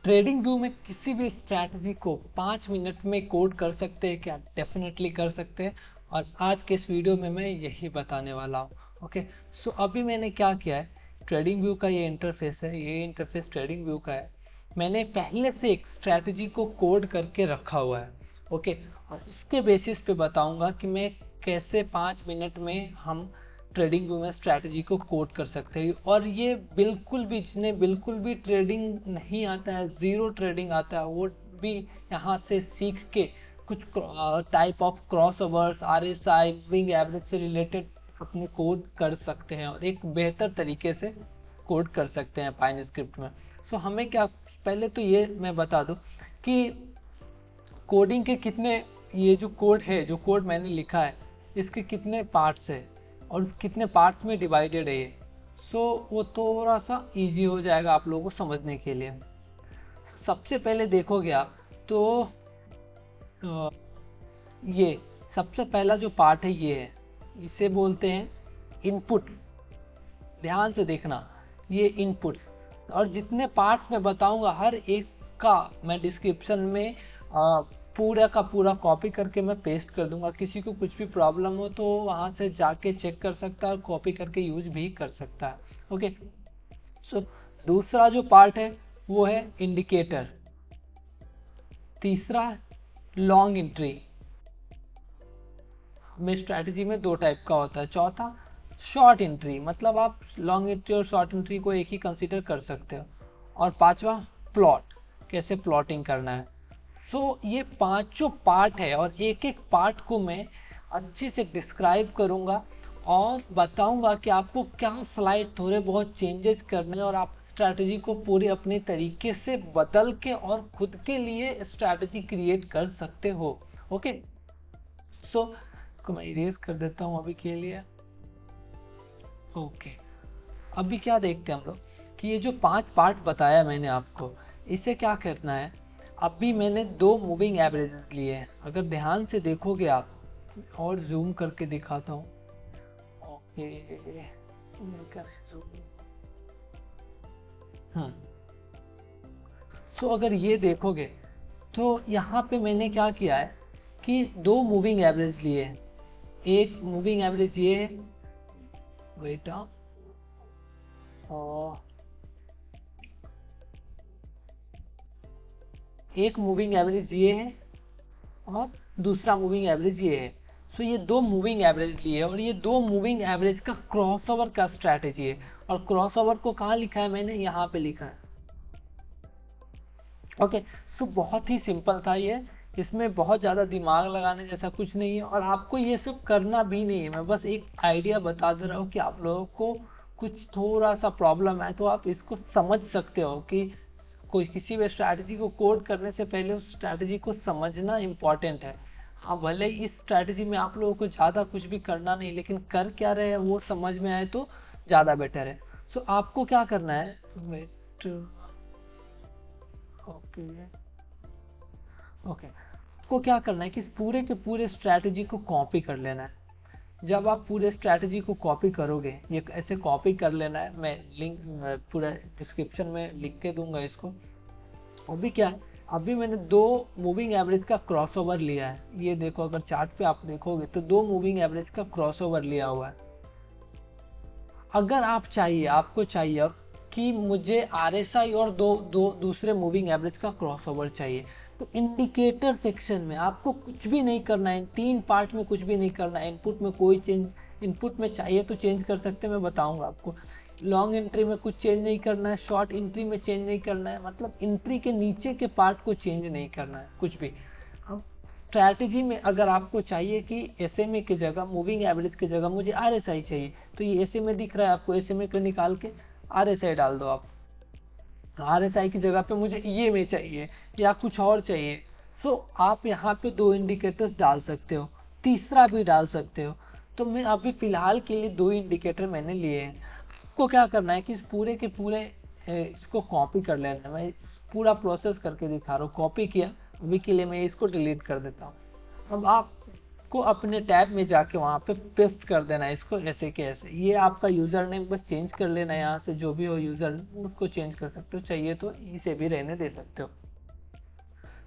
Trading view में किसी भी स्ट्रैटेजी को 5 मिनट में कोड कर सकते हैं क्या? डेफिनेटली कर सकते हैं, और आज के इस वीडियो में मैं यही बताने वाला हूँ। ओके, सो अभी मैंने क्या किया है, ट्रेडिंग व्यू का ये इंटरफेस है, ये इंटरफेस ट्रेडिंग व्यू का है। मैंने पहले से एक स्ट्रैटेजी को कोड करके रखा हुआ है। ओके, और इसके बेसिस पे बताऊंगा कि मैं कैसे 5 मिनट में हम ट्रेडिंग व्यू में स्ट्रैटेजी को कोड कर सकते हैं। और ये बिल्कुल भी, जिन्हें बिल्कुल भी ट्रेडिंग नहीं आता है, ज़ीरो ट्रेडिंग आता है, वो भी यहाँ से सीख के कुछ type of cross overs, RSI, moving average से रिलेटेड अपने कोड कर सकते हैं और एक बेहतर तरीके से कोड कर सकते हैं पाइन स्क्रिप्ट में। सो हमें क्या, पहले तो ये मैं बता दूं कि कोडिंग के कितने, ये जो कोड है, जो कोड मैंने लिखा है, इसके कितने पार्ट्स है और कितने पार्ट्स में डिवाइडेड है ये। सो वो थोड़ा सा इजी हो जाएगा आप लोगों को समझने के लिए। सबसे पहले देखोगे आप तो ये सबसे पहला जो पार्ट है ये है, इसे बोलते हैं इनपुट। ध्यान से देखना, ये इनपुट, और जितने पार्ट्स मैं बताऊंगा हर एक का मैं डिस्क्रिप्शन में पूरा का पूरा कॉपी करके मैं पेस्ट कर दूंगा। किसी को कुछ भी प्रॉब्लम हो तो वहां से जाके चेक कर सकता है और कॉपी करके यूज भी कर सकता है। ओके, सो दूसरा जो पार्ट है वो है इंडिकेटर। तीसरा लॉन्ग एंट्री, में स्ट्रैटेजी में 2 टाइप का होता है। चौथा शॉर्ट एंट्री, मतलब आप लॉन्ग एंट्री और शॉर्ट एंट्री को एक ही कंसीडर कर सकते हो। और पांचवा प्लॉट, कैसे प्लॉटिंग करना है। सो ये पांचों पार्ट है और एक एक पार्ट को मैं अच्छे से डिस्क्राइब करूंगा और बताऊंगा कि आपको क्या स्लाइड थोड़े बहुत चेंजेस करने हैं और आप स्ट्रैटेजी को पूरे अपने तरीके से बदल के और खुद के लिए स्ट्रैटेजी क्रिएट कर सकते हो। ओके, सो मैं इरेज कर देता हूँ अभी के लिए। ओके, अभी क्या देखते हैं हम लोग कि ये जो 5 पार्ट बताया मैंने आपको, इसे क्या करना है। अभी मैंने 2 मूविंग एवरेजेस लिए हैं, अगर ध्यान से देखोगे आप, और जूम करके दिखाता हूँ। ओके, सो अगर ये देखोगे तो यहाँ पे मैंने क्या किया है कि 2 मूविंग एवरेज लिए हैं। एक मूविंग एवरेज ये है, वेट और एक मूविंग एवरेज ये है और दूसरा मूविंग एवरेज ये है। सो ये 2 मूविंग एवरेज लिए और ये 2 मूविंग एवरेज का क्रॉसओवर का स्ट्रैटेजी है। और क्रॉसओवर को कहाँ लिखा है मैंने, यहाँ पे लिखा है। ओके, सो बहुत ही सिंपल था ये, इसमें बहुत ज़्यादा दिमाग लगाने जैसा कुछ नहीं है और आपको ये सब करना भी नहीं है। मैं बस एक आइडिया बता दे रहा हूँ कि आप लोगों को कुछ थोड़ा सा प्रॉब्लम है तो आप इसको समझ सकते हो कि कोई किसी भी स्ट्रैटेजी को कोड करने से पहले उस स्ट्रैटेजी को समझना इम्पॉर्टेंट है। हाँ, भले ही इस स्ट्रैटेजी में आप लोगों को ज़्यादा कुछ भी करना नहीं, लेकिन कर क्या रहे हैं वो समझ में आए तो ज़्यादा बेटर है। सो आपको क्या करना है, वेट, ओके, को क्या करना है कि पूरे के पूरे स्ट्रैटेजी को कॉपी कर लेना है। जब आप पूरे स्ट्रैटेजी को कॉपी करोगे, ये ऐसे कॉपी कर लेना है, मैं लिंक पूरा डिस्क्रिप्शन में लिख के दूंगा इसको। अभी क्या है, अभी मैंने 2 मूविंग एवरेज का क्रॉसओवर लिया है। ये देखो, अगर चार्ट पे आप देखोगे तो 2 मूविंग एवरेज का क्रॉसओवर लिया हुआ है। अगर आप चाहिए, आपको चाहिए कि मुझे RSI और दूसरे मूविंग एवरेज का क्रॉसओवर चाहिए, तो इंडिकेटर सेक्शन में आपको कुछ भी नहीं करना है, 3 पार्ट में कुछ भी नहीं करना है। इनपुट में कोई चेंज, इनपुट में चाहिए तो चेंज कर सकते हैं, मैं बताऊंगा आपको। लॉन्ग एंट्री में कुछ चेंज नहीं करना है, शॉर्ट एंट्री में चेंज नहीं करना है, मतलब एंट्री के नीचे के पार्ट को चेंज नहीं करना है कुछ भी। अब स्ट्रैटेजी में अगर आपको चाहिए कि SMA की जगह, मूविंग एवरेज की जगह मुझे RSI चाहिए, तो ये SMA दिख रहा है आपको, SMA को निकाल के RSI डाल दो आप। RSI की जगह पे मुझे EMA चाहिए या कुछ और चाहिए, सो आप यहाँ पे 2 इंडिकेटर्स डाल सकते हो, तीसरा भी डाल सकते हो। तो मैं अभी फिलहाल के लिए 2 इंडिकेटर मैंने लिए हैं। आपको क्या करना है कि इस पूरे के पूरे इसको कॉपी कर लेना है। मैं पूरा प्रोसेस करके दिखा रहा हूँ। कॉपी किया, अभी के लिए मैं इसको डिलीट कर देता हूँ। अब आप को अपने टैब में जाके वहाँ पे पेस्ट कर देना है इसको ऐसे के ऐसे। ये आपका यूज़र नेम बस चेंज कर लेना है, यहाँ से जो भी हो यूज़र उसको चेंज कर सकते हो, चाहिए तो इसे भी रहने दे सकते हो।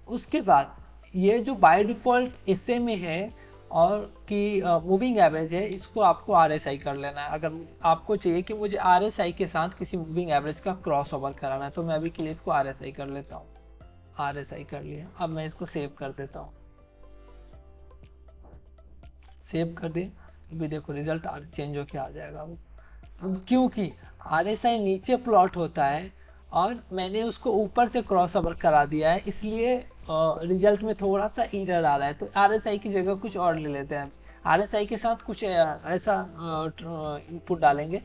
उसके बाद ये जो बाय डिफ़ॉल्ट इससे में है और कि मूविंग एवरेज है, इसको आपको RSI कर लेना है। अगर आपको चाहिए कि मुझे RSI के साथ किसी मूविंग एवरेज का क्रॉस ओवर कराना है, तो मैं अभी के लिए इसको RSI कर लेता हूँ। RSI कर लिया, अब मैं इसको सेव कर देता हूँ। सेव कर दिए, अभी देखो रिजल्ट चेंज होके आ जाएगा वो, क्योंकि RSI नीचे प्लॉट होता है और मैंने उसको ऊपर से क्रॉस ओवर करा दिया है, इसलिए रिजल्ट में थोड़ा सा एरर आ रहा है। तो RSI की जगह कुछ और ले लेते हैं। RSI के साथ कुछ ऐसा इनपुट डालेंगे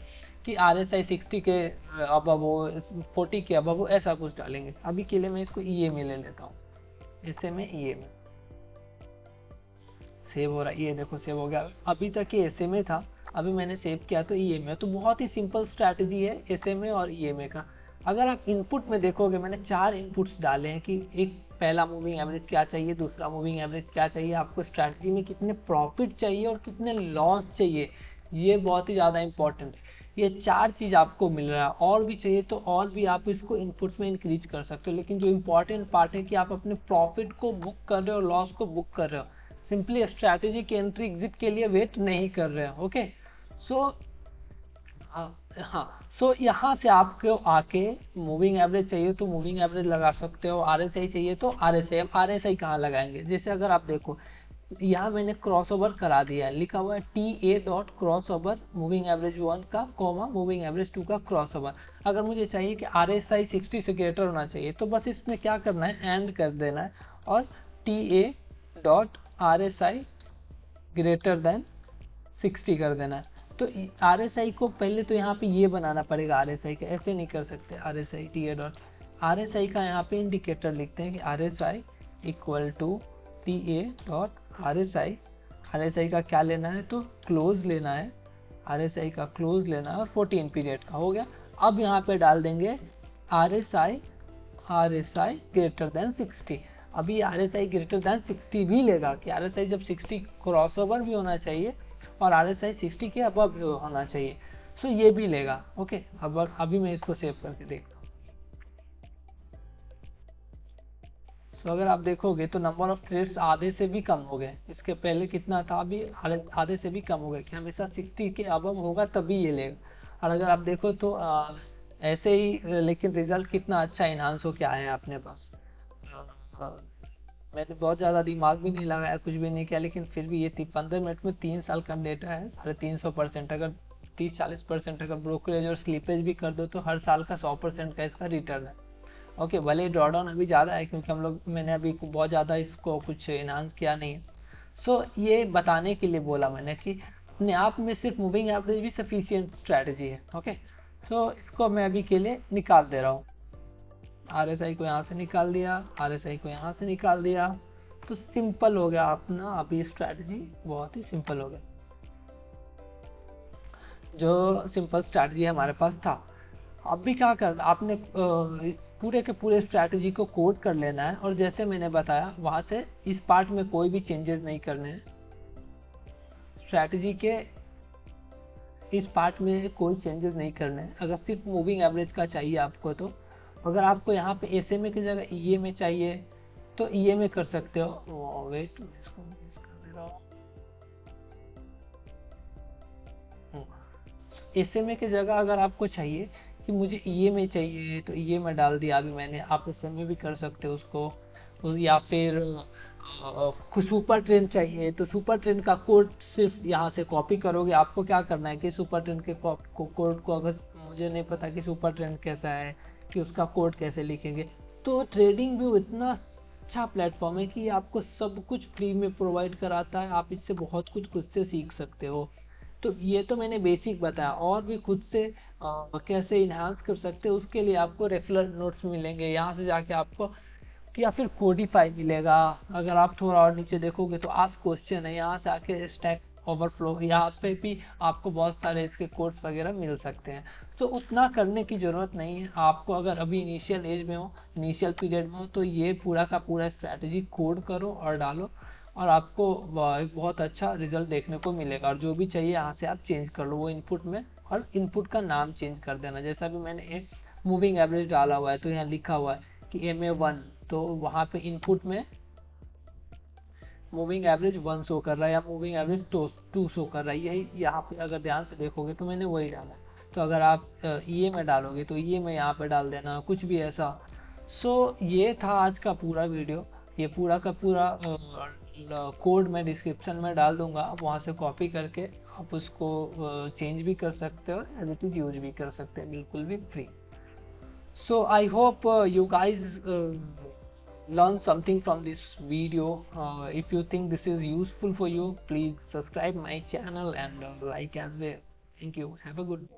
कि RSI 60 के अबव हो, 40 के अबव हो, ऐसा कुछ डालेंगे। अभी के लिए मैं इसको EA में ले लेता हूँ, इसे मैं EA में सेव हो रहा है। ये देखो सेव हो गया। अभी तक ये SMA था, अभी मैंने सेव किया तो EMA। तो बहुत ही सिंपल स्ट्रैटेजी है SMA और EMA का। अगर आप इनपुट में देखोगे, मैंने 4 इनपुट्स डाले हैं कि एक पहला मूविंग एवरेज क्या चाहिए, दूसरा मूविंग एवरेज क्या चाहिए, आपको स्ट्रैटेजी में कितने प्रॉफिट चाहिए और कितने लॉस चाहिए, ये बहुत ही ज़्यादा इंपॉर्टेंट है। ये 4 चीज़ आपको मिल रहा है, और भी चाहिए तो और भी आप इसको इनपुट्स में इंक्रीज कर सकते हो। लेकिन जो इम्पोर्टेंट पार्ट है कि आप अपने प्रॉफिट को बुक कर रहे हो, लॉस को बुक कर रहे हो, सिंपली स्ट्रैटेजी के एंट्री एग्जिट के लिए वेट नहीं कर रहे हो। ओके, सो हाँ, सो यहाँ से आपको आके मूविंग एवरेज चाहिए तो मूविंग एवरेज लगा सकते हो, RSI चाहिए तो RSI। अब RSI कहाँ लगाएंगे, जैसे अगर आप देखो यहाँ मैंने क्रॉस ओवर करा दिया है, लिखा हुआ है TA dot cross over moving average 1 का कॉमा मूविंग एवरेज 2 का क्रॉस ओवर। अगर मुझे चाहिए कि RSI 60 से ग्रेटर होना चाहिए, तो बस इसमें क्या करना है, एंड कर देना है और TA dot RSI greater than 60 कर देना है। तो RSI को पहले तो यहाँ पे ये बनाना पड़ेगा, RSI का ऐसे नहीं कर सकते। RSI TA डॉट RSI का यहाँ पे इंडिकेटर लिखते हैं कि RSI equal to TA dot RSI का क्या लेना है, तो क्लोज लेना है, RSI का क्लोज लेना है और 14 पीरियड का हो गया। अब यहाँ पे डाल देंगे RSI ग्रेटर देन 60। अभी RSI ग्रेटर देन 60 भी लेगा कि RSI जब 60 क्रॉस ओवर भी होना चाहिए और RSI 60 के अबव भी होना चाहिए, सो ये भी लेगा। ओके, अब अभी मैं इसको सेव करके देखता हूँ। सो अगर आप देखोगे तो नंबर ऑफ ट्रेड्स आधे से भी कम हो गए। इसके पहले कितना था, अभी आधे से भी कम हो गए कि हमेशा 60 के अबव होगा तभी ये लेगा। और अगर आप देखो तो ऐसे ही, लेकिन रिजल्ट कितना अच्छा इनहांस हो के आया है अपने पास। मैंने बहुत ज़्यादा दिमाग भी नहीं लगाया, कुछ भी नहीं किया, लेकिन फिर भी ये 15 मिनट में 3 साल का डेटा है, 350%। अगर 30-40% अगर ब्रोकरेज और स्लीपेज भी कर दो तो हर साल का 100% का इसका रिटर्न है। ओके, भले ही ड्रॉडाउन अभी ज़्यादा है क्योंकि मैंने अभी बहुत ज़्यादा इसको कुछ इनहांस किया नहीं है। सो ये बताने के लिए बोला मैंने कि अपने आप में सिर्फ मूविंग एवरेज भी सफिशिएंट स्ट्रैटेजी है। ओके, सो इसको मैं अभी के लिए निकाल दे रहा हूँ। RSI को यहाँ से निकाल दिया, RSI को यहाँ से निकाल दिया, तो सिंपल हो गया अपना। अभी स्ट्रैटेजी बहुत ही सिंपल हो गया, जो सिंपल स्ट्रैटेजी हमारे पास था। अभी क्या करना, आपने पूरे के पूरे स्ट्रैटेजी को कोड कर लेना है और जैसे मैंने बताया वहाँ से इस पार्ट में कोई भी चेंजेस नहीं करने हैं। स्ट्रैटेजी के इस पार्ट में कोई चेंजेस नहीं करने हैं। अगर सिर्फ मूविंग एवरेज का चाहिए आपको, तो अगर आपको यहाँ पे SMA की जगह EA में चाहिए तो EA में कर सकते हो। वेट, इसको कर दे रहा हूँ। SMA की जगह अगर आपको चाहिए कि मुझे EA में चाहिए तो EA में डाल दिया अभी मैंने। आप SMA भी कर सकते हो उसको, या फिर सुपर ट्रेन चाहिए तो सुपर ट्रेन का कोड सिर्फ यहाँ से कॉपी करोगे। आपको क्या करना है कि सुपर ट्रेन के कोड को, अगर मुझे नहीं पता कि सुपर ट्रेन कैसा है, कि उसका कोड कैसे लिखेंगे, तो ट्रेडिंग व्यू इतना अच्छा प्लेटफॉर्म है कि आपको सब कुछ फ्री में प्रोवाइड कराता है। आप इससे बहुत कुछ खुद से सीख सकते हो। तो ये तो मैंने बेसिक बताया, और भी खुद से कैसे इन्हांस कर सकते हो उसके लिए आपको रेफरल नोट्स मिलेंगे यहाँ से जाके आपको, या फिर कोडिफाई मिलेगा। अगर आप थोड़ा और नीचे देखोगे तो आस्क क्वेश्चन है, यहाँ से आके स्टैक ओवरफ्लो, यहाँ पे भी आपको बहुत सारे इसके कोड्स वगैरह मिल सकते हैं। तो उतना करने की ज़रूरत नहीं है आपको। अगर अभी इनिशियल एज में हो, इनिशियल पीरियड में हो, तो ये पूरा का पूरा स्ट्रैटेजी कोड करो और डालो और आपको एक बहुत अच्छा रिजल्ट देखने को मिलेगा। और जो भी चाहिए यहाँ से आप चेंज कर लो वो इनपुट में, और इनपुट का नाम चेंज कर देना। जैसा भी मैंने एक मूविंग एवरेज डाला हुआ है तो यहाँ लिखा हुआ है कि MA1, तो वहाँ पे इनपुट में मूविंग एवरेज 1 शो कर रहा है या मूविंग एवरेज 2 शो कर रहा है। यही यहाँ पे अगर ध्यान से देखोगे तो मैंने वही डाला है। तो अगर आप EA में डालोगे तो EA में यहाँ पे डाल देना, कुछ भी ऐसा। सो ये था आज का पूरा वीडियो। ये पूरा का पूरा कोड मैं डिस्क्रिप्शन में डाल दूंगा, आप वहाँ से कॉपी करके आप उसको चेंज भी कर सकते हो, एज इट इज यूज भी कर सकते हैं, बिल्कुल भी free. So I hope you guys learn something from this video. If you think this is useful for you, please subscribe my channel and like as well. Thank you. Have a good day.